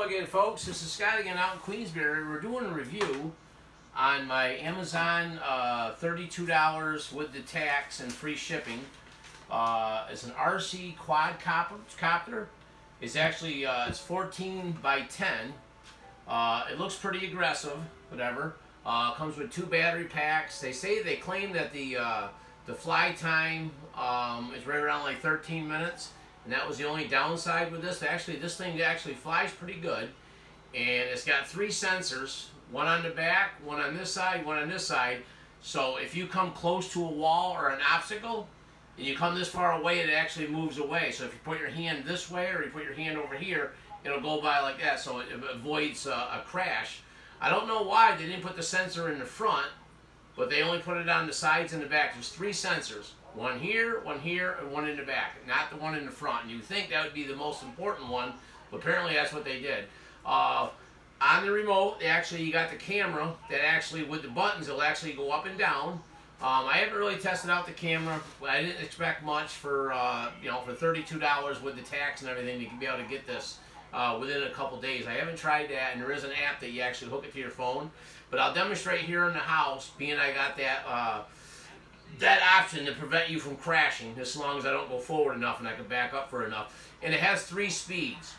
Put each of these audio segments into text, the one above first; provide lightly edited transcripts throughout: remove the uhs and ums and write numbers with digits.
again, folks. This is Scott again out in Queensbury. We're doing a review on my Amazon $32 with the tax and free shipping. It's an RC quadcopter. It's actually it's 14 by 10. It looks pretty aggressive, whatever. Comes with 2 battery packs. They claim that the fly time is right around like 13 minutes. And that was the only downside with this. Actually, this thing actually flies pretty good. And it's got 3 sensors, one on the back, one on this side, one on this side. So if you come close to a wall or an obstacle, and you come this far away, it actually moves away. So if you put your hand this way or you put your hand over here, it'll go by like that, so it avoids a crash. I don't know why they didn't put the sensor in the front, but they only put it on the sides and the back. There's 3 sensors. One here, and one in the back, not the one in the front. And you think that would be the most important one, but apparently that's what they did. On the remote, you got the camera that actually, with the buttons, it'll actually go up and down. I haven't really tested out the camera, but I didn't expect much for for $32 with the tax and everything. You can be able to get this within a couple days. I haven't tried that, and there is an app that you actually hook it to your phone. But I'll demonstrate here in the house, being I got that option to prevent you from crashing, as long as I don't go forward enough and I can back up for enough. And it has 3 speeds.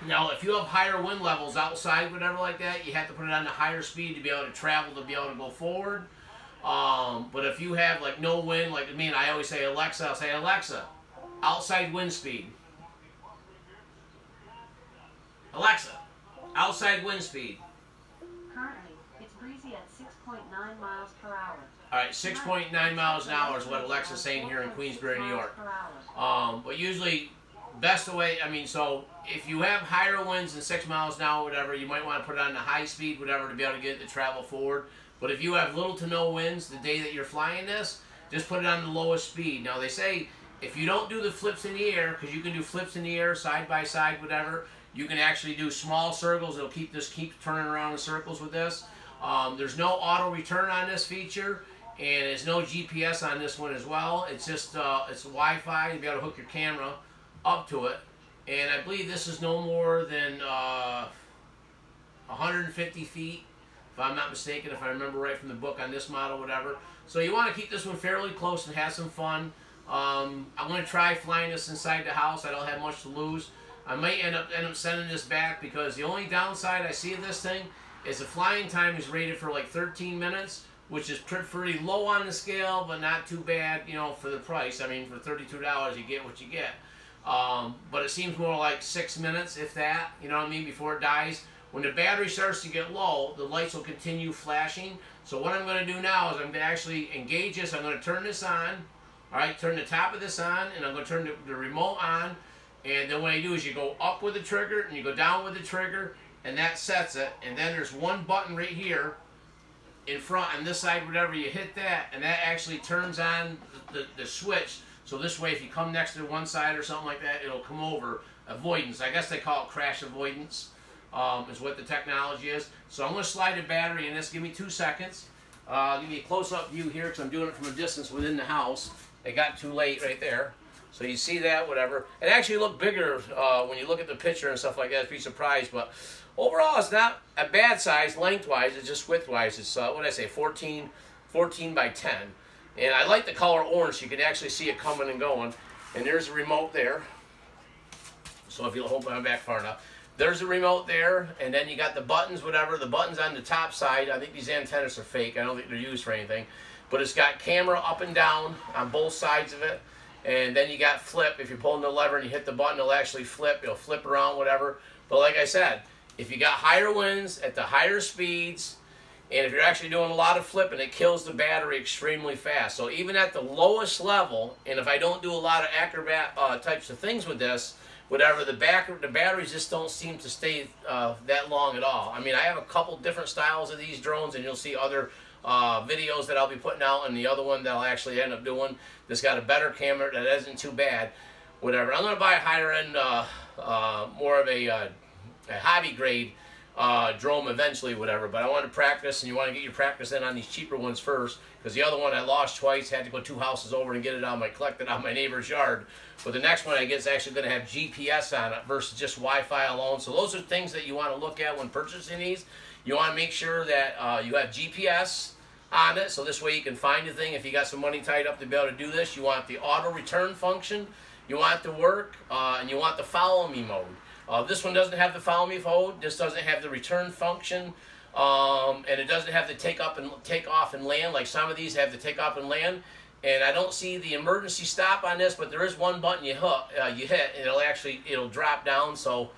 Now, if you have higher wind levels outside, whatever like that, you have to put it on the higher speed to be able to travel, to be able to go forward. But if you have like no wind, like me, and I always say Alexa, I'll say, Alexa, outside wind speed. Alexa, outside wind speed. Currently, it's breezy at 6.9 miles per hour. All right, 6.9 miles an hour is what Alexa's saying here in Queensbury, New York. But usually, best way, so if you have higher winds than 6 miles an hour, whatever, you might want to put it on the high speed, whatever, to be able to get it to travel forward. But if you have little to no winds the day that you're flying this, just put it on the lowest speed. Now, they say if you don't do the flips in the air, because you can do flips in the air, side by side, whatever, you can actually do small circles. It'll keep turning around in circles with this. There's no auto return on this feature. And there's no GPS on this one as well. It's just it's Wi-Fi. You'll be able to hook your camera up to it. And I believe this is no more than 150 feet, if I'm not mistaken, if I remember right from the book on this model, whatever. So you want to keep this one fairly close and have some fun. I'm going to try flying this inside the house. I don't have much to lose. I might end up sending this back, because the only downside I see of this thing is the flying time is rated for like 13 minutes. Which is pretty low on the scale, but not too bad, for the price. For $32, you get what you get. But it seems more like 6 minutes, if that, before it dies. When the battery starts to get low, the lights will continue flashing. So what I'm going to do now is I'm going to actually engage this. I'm going to turn this on. All right, turn the top of this on, and I'm going to turn the remote on. And then what I do is you go up with the trigger, and you go down with the trigger, and that sets it. And then there's one button right here in front on this side, whatever, you hit that, and that actually turns on the switch. So this way, if you come next to one side or something like that, it'll come over. Avoidance, I guess they call it crash avoidance, is what the technology is. So I'm going to slide the battery in this. Give me 2 seconds. Give me a close-up view here, because I'm doing it from a distance within the house. It got too late right there. So you see that, whatever. It actually looked bigger when you look at the picture and stuff like that. Be surprised, but overall, it's not a bad size lengthwise. It's just widthwise. It's what did I say, 14 by 10. And I like the color orange. So you can actually see it coming and going. And there's the remote there. So if you'll hold my back far enough, there's the remote there. And then you got the buttons, whatever. The buttons on the top side. I think these antennas are fake. I don't think they're used for anything. But it's got camera up and down on both sides of it. And then you got flip. If you're pulling the lever and you hit the button, it'll actually flip. It'll flip around, whatever. But like I said, if you got higher winds at the higher speeds, and if you're actually doing a lot of flipping, it kills the battery extremely fast. So even at the lowest level, and if I don't do a lot of acrobat types of things with this, whatever, the batteries just don't seem to stay that long at all. I have a couple different styles of these drones, and you'll see other videos that I'll be putting out, and the other one that I'll actually end up doing that's got a better camera that isn't too bad, whatever. I'm going to buy a higher end, more of a hobby grade drone eventually, whatever. But I want to practice, and you want to get your practice in on these cheaper ones first, because the other one I lost twice, had to go 2 houses over and get it collect it out of my neighbor's yard. But the next one I get is actually going to have GPS on it versus just Wi-Fi alone. So those are things that you want to look at when purchasing these. You want to make sure that you have GPS on it, so this way you can find the thing if you got some money tied up to be able to do this. You want the auto return function, you want it to work, and you want the follow me mode. This one doesn't have the follow me mode. This doesn't have the return function, and it doesn't have the take off and land like some of these have the take off and land. And I don't see the emergency stop on this, but there is one button you hit, and it'll drop down. So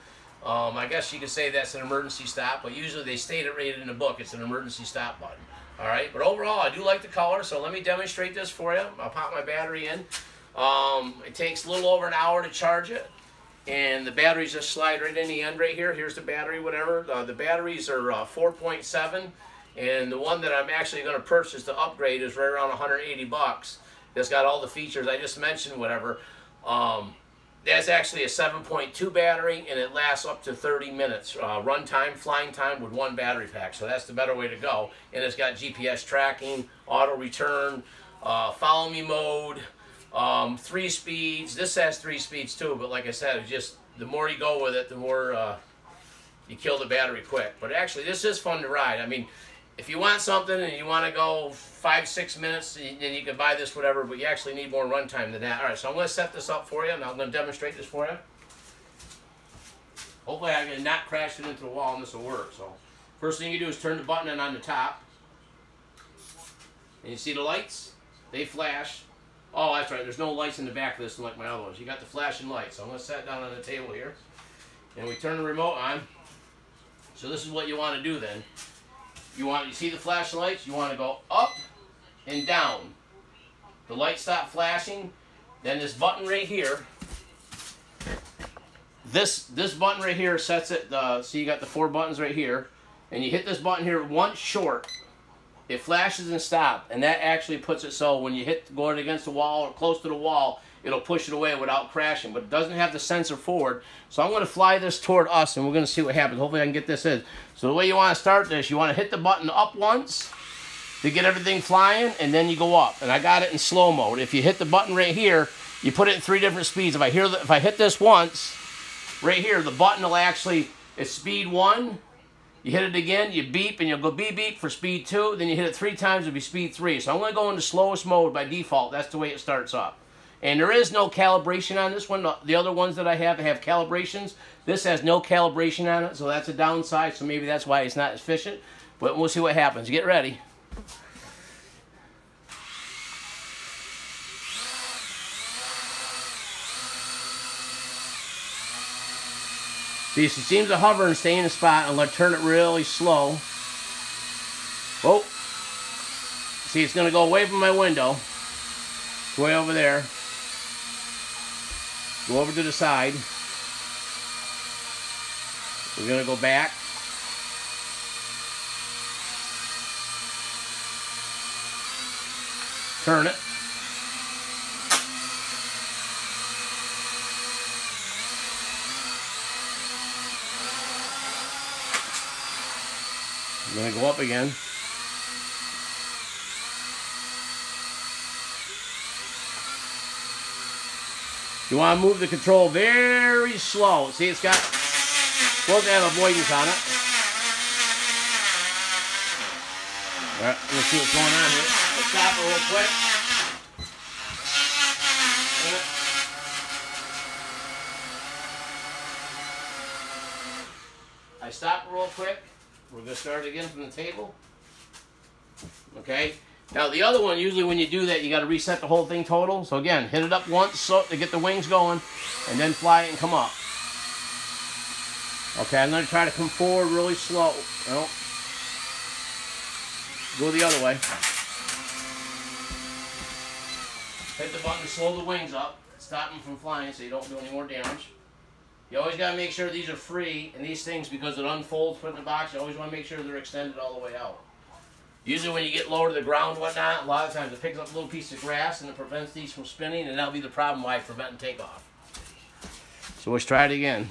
I guess you could say that's an emergency stop, but usually they state it right in the book. It's an emergency stop button. All right, but overall, I do like the color. So let me demonstrate this for you. I'll pop my battery in. It takes a little over an hour to charge it, and the batteries just slide right in the end right here. Here's the battery, whatever. The batteries are 4.7. And the one that I'm actually going to purchase to upgrade is right around 180 bucks. It's got all the features I just mentioned, whatever. That's actually a 7.2 battery, and it lasts up to 30 minutes. Run time, flying time with 1 battery pack. So that's the better way to go. And it's got GPS tracking, auto return, follow me mode, 3 speeds. This has 3 speeds too, but like I said, it's just the more you go with it, the more you kill the battery quick. But actually, this is fun to ride. I mean, if you want something and you want to go 5-6 minutes, then you can buy this, whatever, but you actually need more run time than that. All right, so I'm going to set this up for you, and I'm going to demonstrate this for you. Hopefully I can not crash it into the wall, and this will work. So first thing you do is turn the button in on the top. And you see the lights? They flash. Oh, that's right, there's no lights in the back of this like my other ones. You got the flashing lights. So I'm going to set it down on the table here. And we turn the remote on. So this is what you want to do then. You see the flashing lights? You want to go up and down. The lights stop flashing. Then this button right here. This button right here sets it. So you got the 4 buttons right here, and you hit this button here once short. It flashes and stops, and that actually puts it so when you go against the wall or close to the wall, it'll push it away without crashing, but it doesn't have the sensor forward. So I'm going to fly this toward us, and we're going to see what happens. Hopefully I can get this in. So the way you want to start this, you want to hit the button up once to get everything flying, and then you go up. And I got it in slow mode. If you hit the button right here, you put it in 3 different speeds. If I hit this once, right here, the button will actually, it's speed 1. You hit it again, you beep, and you'll go beep beep for speed 2. Then you hit it 3 times, it'll be speed 3. So I'm going to go into slowest mode by default. That's the way it starts up. And there is no calibration on this one. The other ones that I have calibrations. This has no calibration on it, so that's a downside. So maybe that's why it's not efficient. But we'll see what happens. Get ready. See, she seems to hover and stay in the spot. I'm going to turn it really slow. Oh. See, it's going to go away from my window. It's way over there. Go over to the side. We're going to go back. Turn it. I'm going to go up again. You want to move the control very slow. See, it's supposed to have avoidance on it. All right, let's see what's going on here. Let's stop it real quick. I stopped real quick. We're going to start again from the table. Okay. Now the other one, usually when you do that, you got to reset the whole thing total. So again, hit it up once so to get the wings going, and then fly it and come up. Okay, I'm going to try to come forward really slow. No. Go the other way. Hit the button to slow the wings up, stop them from flying so you don't do any more damage. You always got to make sure these are free, and these things, because it unfolds, put in the box, you always want to make sure they're extended all the way out. Usually when you get lower to the ground, whatnot, a lot of times it picks up a little piece of grass and it prevents these from spinning, and that'll be the problem why it's preventing takeoff. So let's try it again.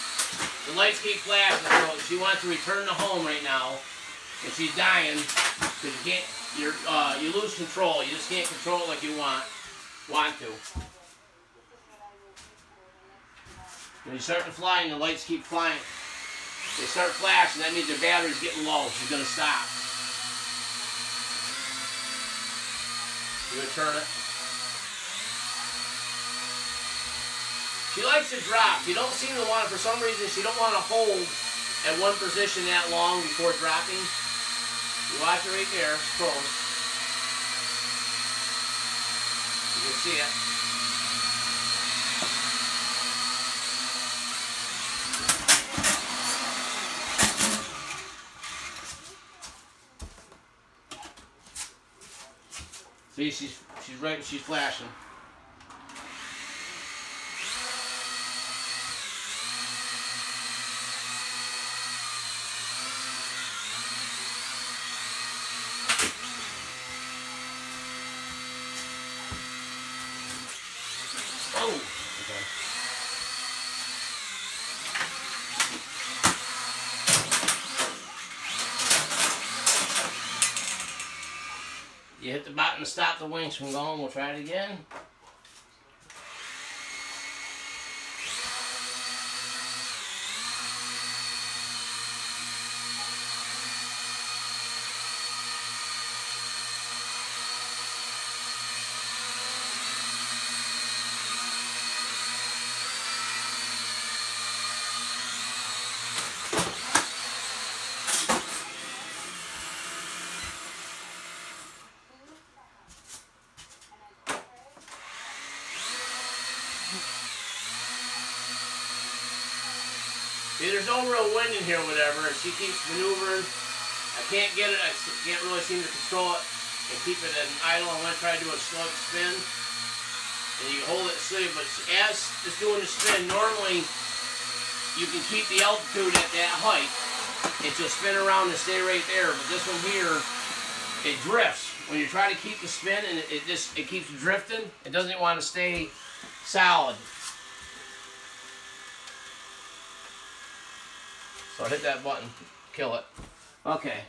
the lights keep flashing, so she wants to return to home right now, and she's dying because you can't. You lose control. You just can't control it like you want to. When you start to fly and the lights keep flying, they start flashing. That means your battery's getting low. She's gonna stop. You gonna turn it. She likes to drop. She don't seem to want to, for some reason, she don't want to hold at one position that long before dropping. You watch it right there, it's close. You can see it. See, she's right, she's flashing. Oh, okay. You hit the button to stop the wings from going. We'll try it again. See, there's no real wind in here or whatever, and she keeps maneuvering. I can't get it, I can't really seem to control it and keep it in idle. I'm going to try to do a slow spin. And you can hold it steady, but as it's doing the spin, normally you can keep the altitude at that height. And she'll spin around and stay right there. But this one here, it drifts. When you try to keep the spin and it keeps drifting, it doesn't want to stay solid. So hit that button, kill it. Okay.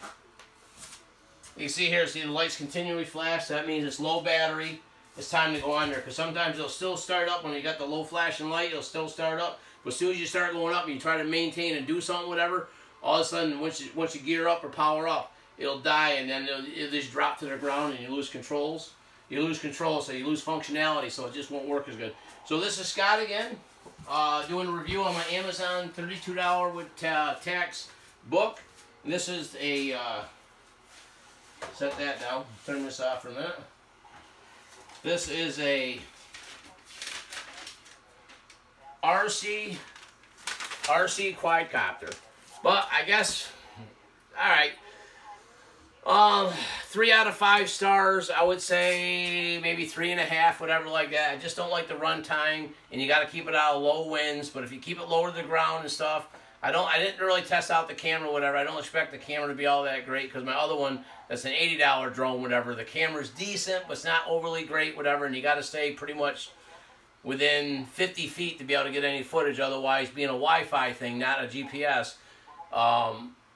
You see here, see the lights continually flash. So that means it's low battery. It's time to go on there. Because sometimes it'll still start up when you got the low flashing light. It'll still start up. But as soon as you start going up and you try to maintain and do something, whatever, all of a sudden, once you gear up or power up, it'll die and then it'll just drop to the ground and you lose controls. You lose control, so you lose functionality, so it just won't work as good. So this is Scott again. Doing a review on my Amazon $32 with tax book. And this is a, set that down, turn this off for a minute. This is a RC quadcopter. But I guess, alright. 3 out of 5 stars. I would say maybe 3.5, whatever like that. I just don't like the run time, and you got to keep it out of low winds. But if you keep it lower to the ground and stuff, I didn't really test out the camera, or whatever. I don't expect the camera to be all that great because my other one, that's an $80 drone, whatever. The camera's decent, but it's not overly great, whatever. And you got to stay pretty much within 50 feet to be able to get any footage. Otherwise, being a Wi-Fi thing, not a GPS.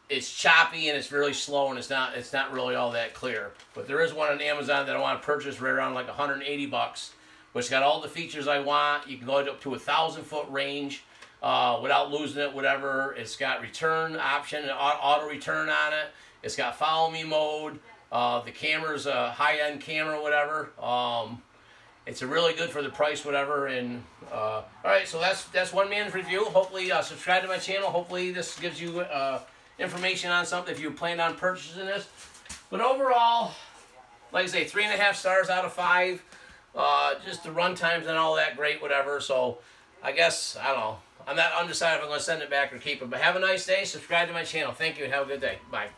It's choppy and it's really slow and it's not really all that clear. But there is one on Amazon that I want to purchase right around like 180 bucks, which got all the features I want. You can go up to 1,000-foot range without losing it, whatever. It's got return option, auto return on it. It's got follow me mode. The camera's a high-end camera, whatever. It's a really good for the price, whatever. And all right, so that's one man's review. Hopefully, subscribe to my channel. Hopefully, this gives you information on something if you plan on purchasing this. But overall, like I say, 3.5 stars out of 5. Just the run times and all that great, whatever. So I guess, I don't know. I'm not undecided if I'm going to send it back or keep it. But have a nice day. Subscribe to my channel. Thank you and have a good day. Bye.